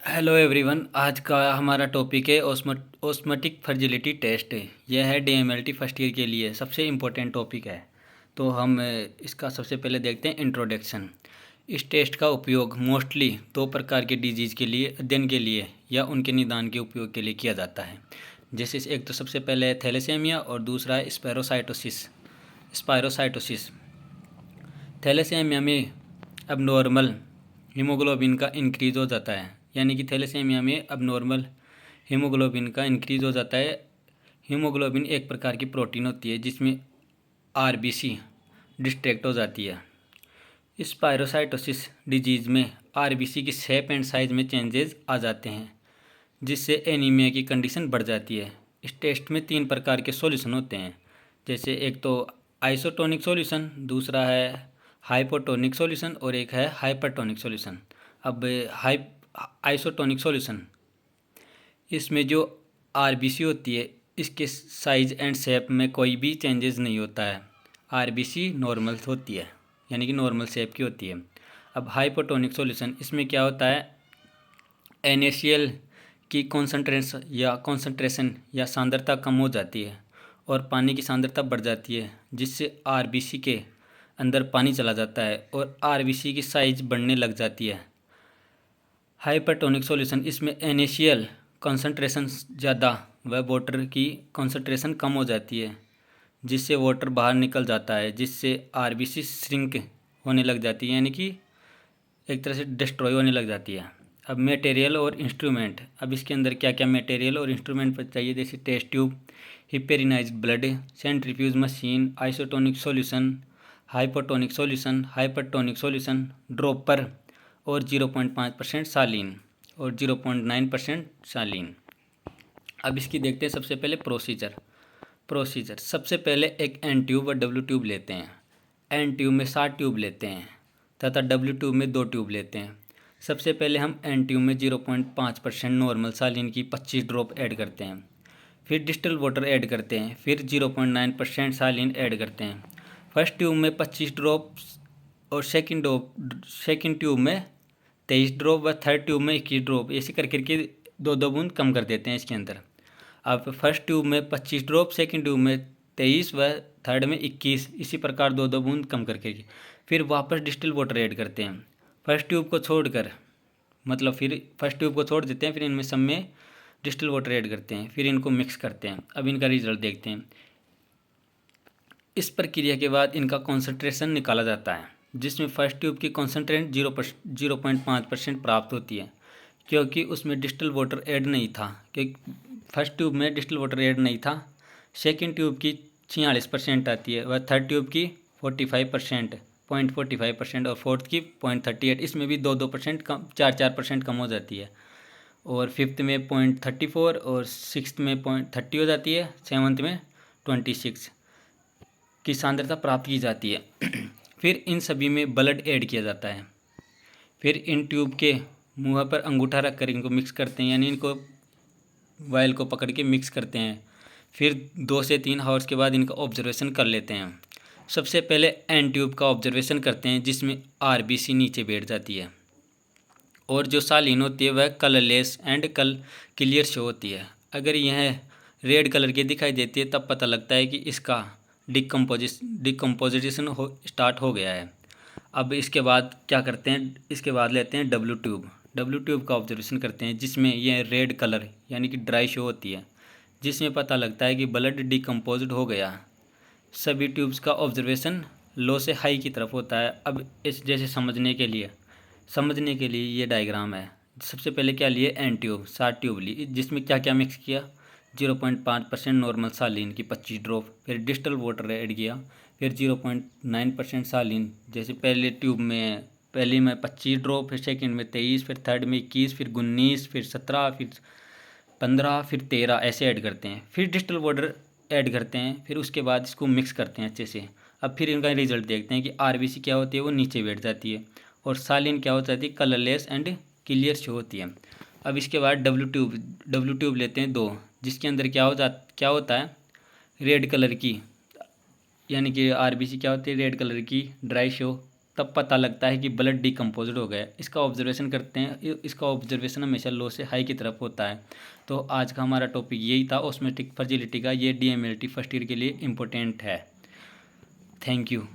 Hello everyone. आज का हमारा टॉपिक है ऑस्मोटिक फर्टिलिटी टेस्ट। यह है डीएमएलटी फर्स्ट ईयर के लिए सबसे इम्पोर्टेंट टॉपिक है। तो हम इसका सबसे पहले देखते हैं इंट्रोडक्शन। इस टेस्ट का उपयोग मोस्टली दो प्रकार के डिजीज़ के लिए अध्ययन के लिए या उनके निदान के उपयोग के लिए किया जाता है। जैसे एक तो सबसे पहले है थैलेसेमिया और दूसरा है स्पायरोसाइटोसिस। थैलेसेमिया में अब नॉर्मल हीमोग्लोबिन का इंक्रीज हो जाता है, यानी कि थैलेसेमिया में अब नॉर्मल हीमोग्लोबिन का इंक्रीज हो जाता है। हीमोग्लोबिन एक प्रकार की प्रोटीन होती है जिसमें आरबीसी डिस्ट्रैक्ट हो जाती है। स्पायरोसाइटोसिस डिजीज़ में आरबीसी की शेप एंड साइज में चेंजेस आ जाते हैं, जिससे एनीमिया की कंडीशन बढ़ जाती है। इस टेस्ट में 3 प्रकार के सॉल्यूशन होते हैं, जैसे एक तो आइसोटोनिक सॉल्यूशन, दूसरा है हाइपोटोनिक सॉल्यूशन और एक है हाइपरटोनिक सॉल्यूशन। अब आइसोटोनिक सॉल्यूशन, इसमें जो आरबीसी होती है इसके साइज एंड शेप में कोई भी चेंजेस नहीं होता है। आरबीसी नॉर्मल होती है, यानी कि नॉर्मल शेप की होती है। अब हाइपोटोनिक सॉल्यूशन, इसमें क्या होता है, NaCl की कॉन्सेंट्रेशन या सांद्रता कम हो जाती है और पानी की सांद्रता बढ़ जाती है, जिससे आरबीसी के अंदर पानी चला जाता है और आरबीसी की साइज बढ़ने लग जाती है। हाइपरटोनिक सॉल्यूशन, इसमें NaCl कॉन्सेंट्रेशन ज़्यादा व वाटर की कॉन्सेंट्रेशन कम हो जाती है, जिससे वाटर बाहर निकल जाता है, जिससे आरबीसी श्रिंक होने लग जाती है, यानी कि एक तरह से डिस्ट्रॉय होने लग जाती है। अब मटेरियल और इंस्ट्रूमेंट, अब इसके अंदर क्या क्या मटेरियल और इंस्ट्रूमेंट चाहिए, जैसे test tube, heparinised blood, centrifuge machine, isotonic solution, hypotonic solution, hypertonic solution, dropper और 0.5% सालीन और 0.9% सालीन। अब इसकी देखते हैं सबसे पहले प्रोसीजर। सबसे पहले एक एन ट्यूब व डब्ल्यू ट्यूब लेते हैं। एन ट्यूब में 7 ट्यूब लेते हैं तथा डब्ल्यू ट्यूब में 2 ट्यूब लेते हैं। सबसे पहले हम एन ट्यूब में 0.5% नॉर्मल सालीन की 25 ड्रॉप ऐड करते हैं, फिर डिस्टिल वाटर ऐड करते हैं, फिर 0.9% सालीन ऐड करते हैं। फर्स्ट ट्यूब में 25 ड्रॉप और सेकेंड ट्यूब में 23 ड्रॉप व थर्ड ट्यूब में 21 ड्रॉप, ऐसे कर करके 2 बूंद कम कर देते हैं इसके अंदर। अब फर्स्ट ट्यूब में 25 ड्रॉप, सेकेंड ट्यूब में 23 व थर्ड में 21, इसी प्रकार 2 बूंद कम करके फिर वापस डिस्टिल वाटर ऐड करते हैं। फर्स्ट ट्यूब को छोड़कर, मतलब फिर फर्स्ट ट्यूब को छोड़ देते हैं, फिर इनमें सब में डिस्टिल वाटर ऐड करते हैं, फिर इनको मिक्स करते हैं। अब इनका रिजल्ट देखते हैं। इस प्रक्रिया के बाद इनका कॉन्सेंट्रेशन निकाला जाता है, जिसमें फर्स्ट ट्यूब की कॉन्सेंट्रेशन 0.5% प्राप्त होती है, क्योंकि उसमें डिस्टिल वाटर ऐड नहीं था, क्योंकि फर्स्ट ट्यूब में डिस्टिल वाटर ऐड नहीं था। सेकेंड ट्यूब की 46% आती है, वह थर्ड ट्यूब की 45% और फोर्थ की 0.38, इसमें भी 2% कम, 4% कम हो जाती है। और फिफ्थ में 0.34 और सिक्स्थ में 0.30 हो जाती है, सेवन्थ में 26 की सांद्रता प्राप्त की जाती है। फिर इन सभी में ब्लड ऐड किया जाता है। फिर इन ट्यूब के मुँह पर अंगूठा रखकर इनको मिक्स करते हैं, यानी इनको वायल को पकड़ के मिक्स करते हैं। फिर 2 से 3 आवर्स के बाद इनका ऑब्जर्वेशन कर लेते हैं। सबसे पहले एन ट्यूब का ऑब्जर्वेशन करते हैं, जिसमें आरबीसी नीचे बैठ जाती है और जो सालीन होती है वह कलरलेस एंड क्लियर शो होती है। अगर यह रेड कलर की दिखाई देती है तब पता लगता है कि इसका डिकम्पोजिशन स्टार्ट हो गया है। अब इसके बाद क्या करते हैं, इसके बाद लेते हैं डब्ल्यू ट्यूब का ऑब्जर्वेशन करते हैं, जिसमें यह रेड कलर यानी कि ड्राई शो होती है, जिसमें पता लगता है कि ब्लड डिकम्पोज्ड हो गया। सभी ट्यूब्स का ऑब्जर्वेशन लो से हाई की तरफ होता है। अब इस जैसे समझने के लिए ये डायग्राम है। सबसे पहले क्या लिए, एन ट्यूब 7 ट्यूब ली, जिसमें क्या क्या मिक्स किया, 0.5% नॉर्मल सालीन की 25 ड्रॉप, फिर डिस्टल वाटर ऐड किया, फिर 0.9% सालीन, जैसे पहले में 25 ड्रॉप, फिर सेकंड में 23, फिर थर्ड में 21, फिर 19, फिर 17, फिर 15, फिर 13 ऐसे ऐड करते हैं। फिर डिस्टल वाटर ऐड करते हैं, फिर उसके बाद इसको मिक्स करते हैं अच्छे से। अब फिर इनका रिजल्ट देखते हैं कि आरबीसी क्या होती है, वो नीचे बैठ जाती है और सालीन क्या हो जाती है, कलरलेस एंड क्लियर शो होती है। अब इसके बाद डब्ल्यू ट्यूब लेते हैं 2, जिसके अंदर क्या होता है, रेड कलर की, यानी कि आरबीसी क्या होती है, रेड कलर की ड्राई शो तब पता लगता है कि ब्लड डिकम्पोज हो गया। इसका ऑब्जर्वेशन करते हैं, इसका ऑब्जर्वेशन हमेशा लो से हाई की तरफ होता है। तो आज का हमारा टॉपिक यही था, ऑस्मेटिक फ्रजिलिटी का। ये DMLT फर्स्ट ईयर के लिए इम्पोर्टेंट है। Thank you.